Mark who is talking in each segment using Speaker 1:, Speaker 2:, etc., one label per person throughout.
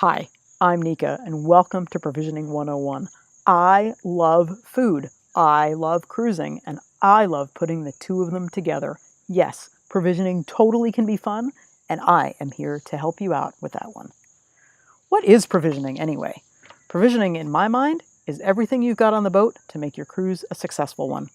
Speaker 1: Hi, I'm Nika, and welcome to Provisioning 101. I love food, I love cruising, and I love putting the two of them together. Yes, provisioning totally can be fun, and I am here to help you out with that one. What is provisioning anyway? Provisioning, in my mind, is everything you've got on the boat to make your cruise a successful one.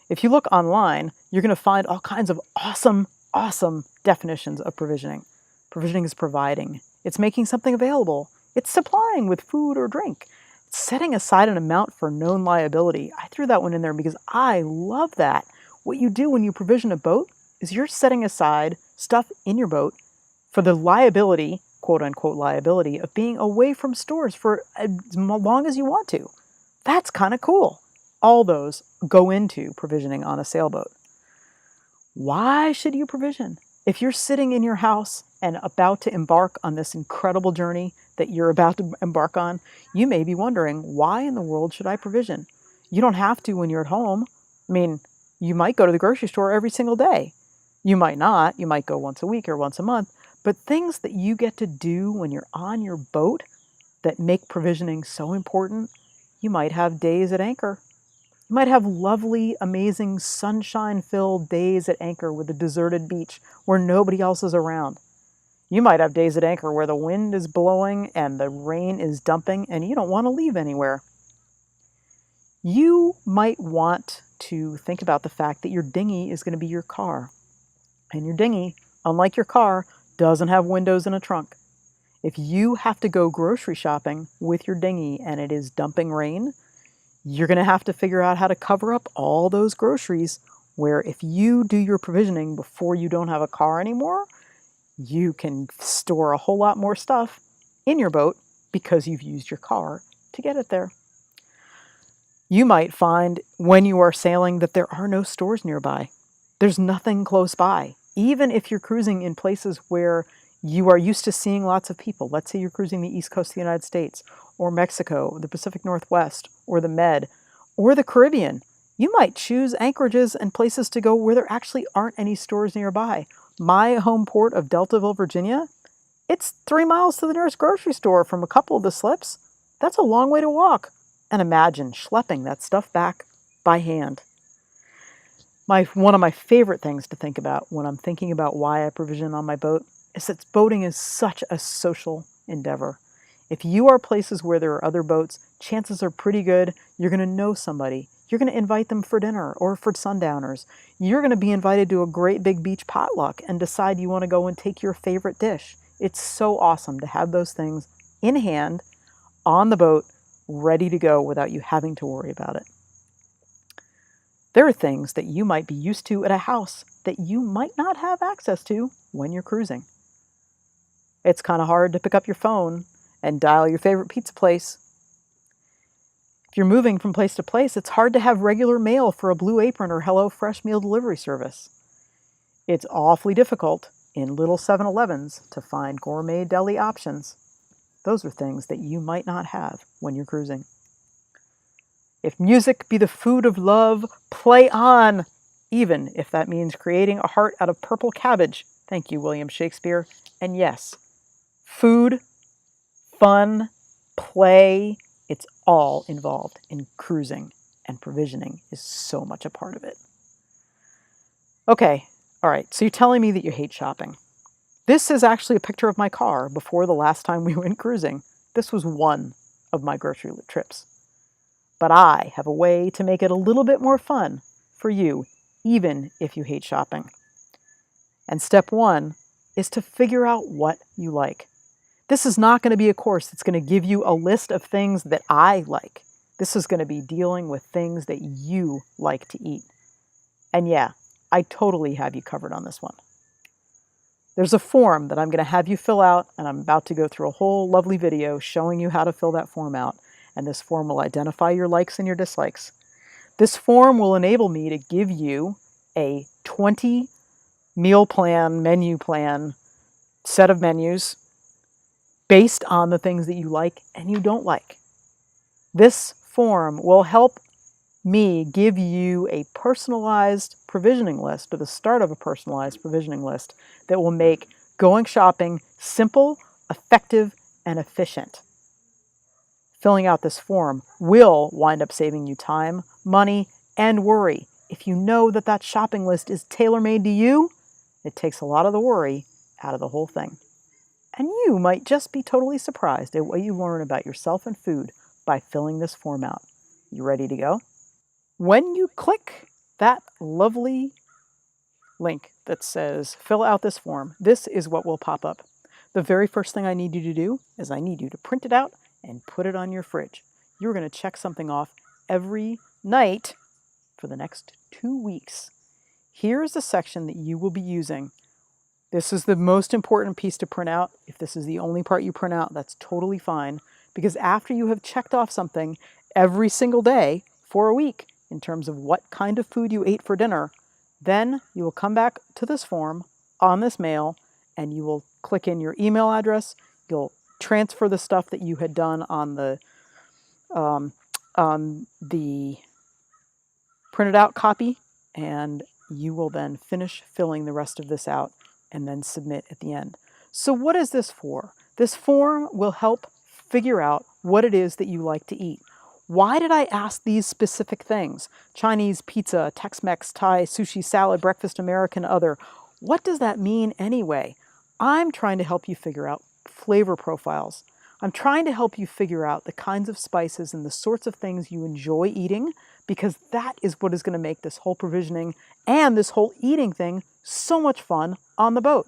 Speaker 1: If you look online, you're going to find all kinds of awesome definitions of provisioning. Provisioning is providing. It's making something available. It's supplying with food or drink. It's setting aside an amount for known liability. I threw that one in there because I love that. What you do when you provision a boat is you're setting aside stuff in your boat for the liability, quote unquote liability, of being away from stores for as long as you want to. That's kind of cool. All those go into provisioning on a sailboat. Why should you provision? If you're sitting in your house and about to embark on this incredible journey that you're about to embark on, you may be wondering, why in the world should I provision? You don't have to when you're at home. I mean, you might go to the grocery store every single day. You might not. You might go once a week or once a month. But things that you get to do when you're on your boat that make provisioning so important, you might have days at anchor. You might have lovely, amazing, sunshine-filled days at anchor with a deserted beach where nobody else is around. You might have days at anchor where the wind is blowing and the rain is dumping and you don't want to leave anywhere. You might want to think about the fact that your dinghy is going to be your car. And your dinghy, unlike your car, doesn't have windows and a trunk. If you have to go grocery shopping with your dinghy and it is dumping rain, you're going to have to figure out how to cover up all those groceries, where if you do your provisioning before you don't have a car anymore, you can store a whole lot more stuff in your boat because you've used your car to get it there. You might find when you are sailing that there are no stores nearby. There's nothing close by. Even if you're cruising in places where you are used to seeing lots of people. Let's say you're cruising the East Coast of the United States, or Mexico, the Pacific Northwest, or the Med, or the Caribbean. You might choose anchorages and places to go where there actually aren't any stores nearby. My home port of Deltaville, Virginia, it's 3 miles to the nearest grocery store from a couple of the slips. That's a long way to walk. And imagine schlepping that stuff back by hand. One of my favorite things to think about when I'm thinking about why I provision on my boat is that boating is such a social endeavor. If you are places where there are other boats, chances are pretty good you're going to know somebody. You're going to invite them for dinner or for sundowners. You're going to be invited to a great big beach potluck and decide you want to go and take your favorite dish. It's so awesome to have those things in hand, on the boat, ready to go without you having to worry about it. There are things that you might be used to at a house that you might not have access to when you're cruising. It's kind of hard to pick up your phone and dial your favorite pizza place. If you're moving from place to place, it's hard to have regular mail for a Blue Apron or HelloFresh meal delivery service. It's awfully difficult in little 7-Elevens to find gourmet deli options. Those are things that you might not have when you're cruising. If music be the food of love, play on, even if that means creating a heart out of purple cabbage. Thank you, William Shakespeare. And yes, food, fun, play, it's all involved in cruising, and provisioning is so much a part of it. Okay, all right, so you're telling me that you hate shopping. This is actually a picture of my car before the last time we went cruising. This was one of my grocery trips. But I have a way to make it a little bit more fun for you, even if you hate shopping. And step one is to figure out what you like. This is not going to be a course that's going to give you a list of things that I like. This is going to be dealing with things that you like to eat. And yeah, I totally have you covered on this one. There's a form that I'm going to have you fill out, and I'm about to go through a whole lovely video showing you how to fill that form out. And this form will identify your likes and your dislikes. This form will enable me to give you a 20 meal plan, menu plan, set of menus based on the things that you like and you don't like. This form will help me give you a personalized provisioning list, or the start of a personalized provisioning list that will make going shopping simple, effective, and efficient. Filling out this form will wind up saving you time, money, and worry. If you know that that shopping list is tailor-made to you, it takes a lot of the worry out of the whole thing. And you might just be totally surprised at what you learn about yourself and food by filling this form out. You ready to go? When you click that lovely link that says fill out this form, this is what will pop up. The very first thing I need you to do is I need you to print it out and put it on your fridge. You're going to check something off every night for the next 2 weeks. Here's the section that you will be using. This is the most important piece to print out. If this is the only part you print out, that's totally fine, because after you have checked off something every single day for a week in terms of what kind of food you ate for dinner, then you will come back to this form on this mail and you will click in your email address. You'll transfer the stuff that you had done on the printed out copy, and you will then finish filling the rest of this out and then submit at the end. So what is this for? This form will help figure out what it is that you like to eat. Why did I ask these specific things? Chinese, pizza, Tex-Mex, Thai, sushi, salad, breakfast, American, other. What does that mean anyway? I'm trying to help you figure out flavor profiles. I'm trying to help you figure out the kinds of spices and the sorts of things you enjoy eating, because that is what is going to make this whole provisioning and this whole eating thing so much fun on the boat.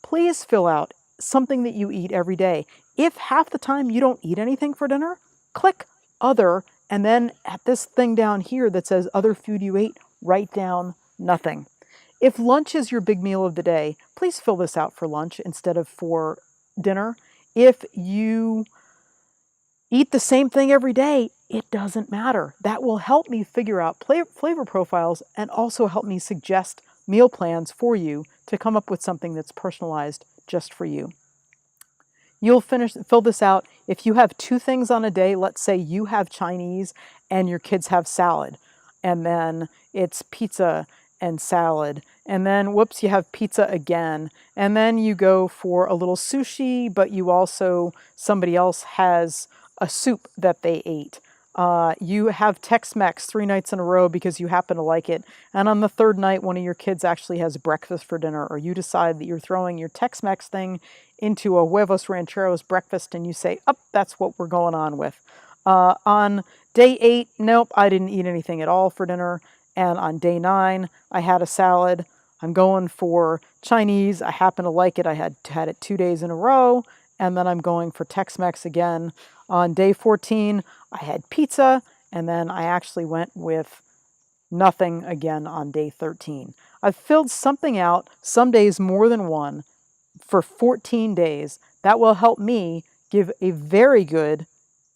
Speaker 1: Please fill out something that you eat every day. If half the time you don't eat anything for dinner, click other, and then at this thing down here that says other food you ate, write down nothing. If lunch is your big meal of the day, please fill this out for lunch instead of for dinner. If you eat the same thing every day, it doesn't matter. That will help me figure out flavor profiles and also help me suggest meal plans for you to come up with something that's personalized just for you. You'll fill this out. If you have 2 things on a day, let's say you have Chinese and your kids have salad, and then it's pizza and salad, and then whoops, you have pizza again, and then you go for a little sushi, but you also, somebody else has a soup that they ate. You have Tex-Mex 3 nights in a row because you happen to like it, and on the 3rd night one of your kids actually has breakfast for dinner, or you decide that you're throwing your Tex-Mex thing into a huevos rancheros breakfast and you say, that's what we're going on with. On day 8, nope, I didn't eat anything at all for dinner, and on day 9 I had a salad. I'm going for Chinese, I happen to like it, I had it 2 days in a row, and then I'm going for Tex-Mex again. On day 14, I had pizza, and then I actually went with nothing again on day 13. I've filled something out, some days more than one, for 14 days. That will help me give a very good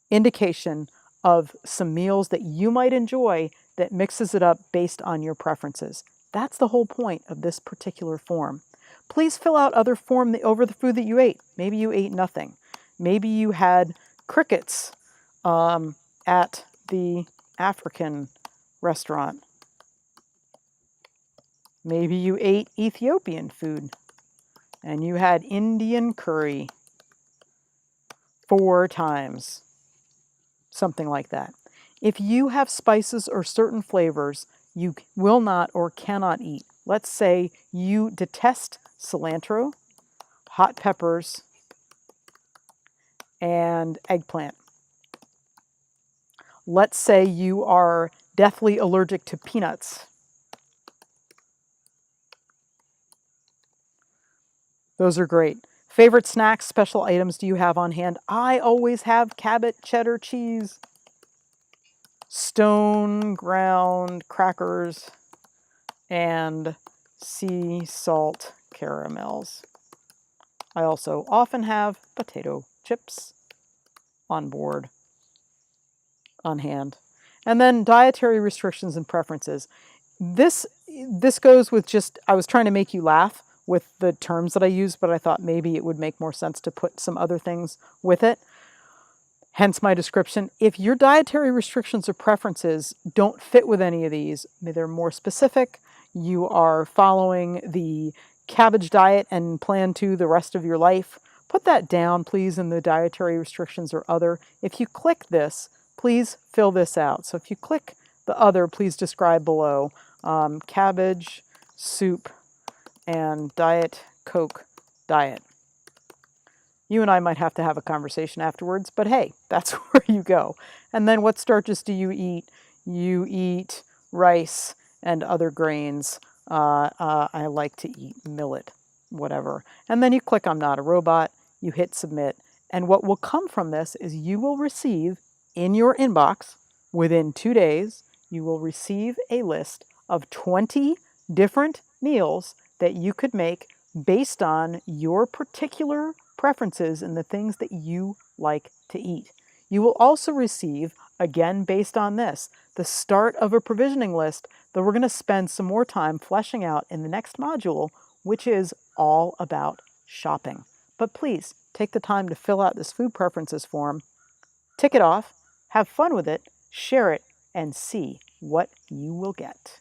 Speaker 1: indication of some meals that you might enjoy that mixes it up based on your preferences. That's the whole point of this particular form. Please fill out other form over the food that you ate. Maybe you ate nothing. Maybe you had crickets at the African restaurant. Maybe you ate Ethiopian food and you had Indian curry 4 times. Something like that. If you have spices or certain flavors you will not or cannot eat, let's say you detest cilantro, hot peppers, and eggplant. Let's say you are deathly allergic to peanuts. Those are great. Favorite snacks, special items do you have on hand? I always have Cabot cheddar cheese, stone ground crackers, and sea salt caramels. I also often have potato chips on board, on hand. And then dietary restrictions and preferences. This goes with just, I was trying to make you laugh with the terms that I use, but I thought maybe it would make more sense to put some other things with it. Hence my description. If your dietary restrictions or preferences don't fit with any of these, they're more specific, you are following the cabbage diet and plan to the rest of your life, Put that down, please, in the dietary restrictions or other. If you click this, please fill this out. So if you click the other, please describe below cabbage, soup, and Diet Coke diet. You and I might have to have a conversation afterwards, but hey, that's where you go. And then what starches do you eat? You eat rice and other grains. I like to eat millet, whatever. And then you click I'm not a robot, you hit submit. And what will come from this is you will receive in your inbox within 2 days, you will receive a list of 20 different meals that you could make based on your particular preferences and the things that you like to eat. You will also receive, again based on this, the start of a provisioning list that we're going to spend some more time fleshing out in the next module, which is all about shopping. But please take the time to fill out this food preferences form, tick it off, have fun with it, share it, and see what you will get.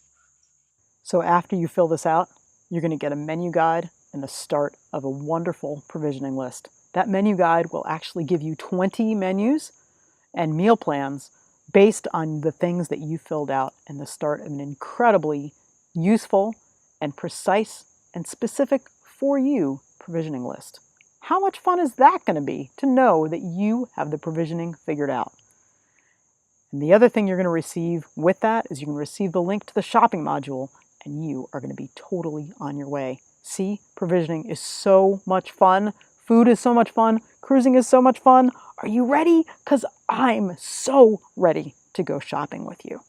Speaker 1: So after you fill this out, you're going to get a menu guide and the start of a wonderful provisioning list. That menu guide will actually give you 20 menus and meal plans based on the things that you filled out and the start of an incredibly useful and precise and specific for you provisioning list. How much fun is that going to be to know that you have the provisioning figured out? And the other thing you're going to receive with that is you're going to receive the link to the shopping module, and you are going to be totally on your way. See, provisioning is so much fun. Food is so much fun. Cruising is so much fun. Are you ready? Because I'm so ready to go shopping with you.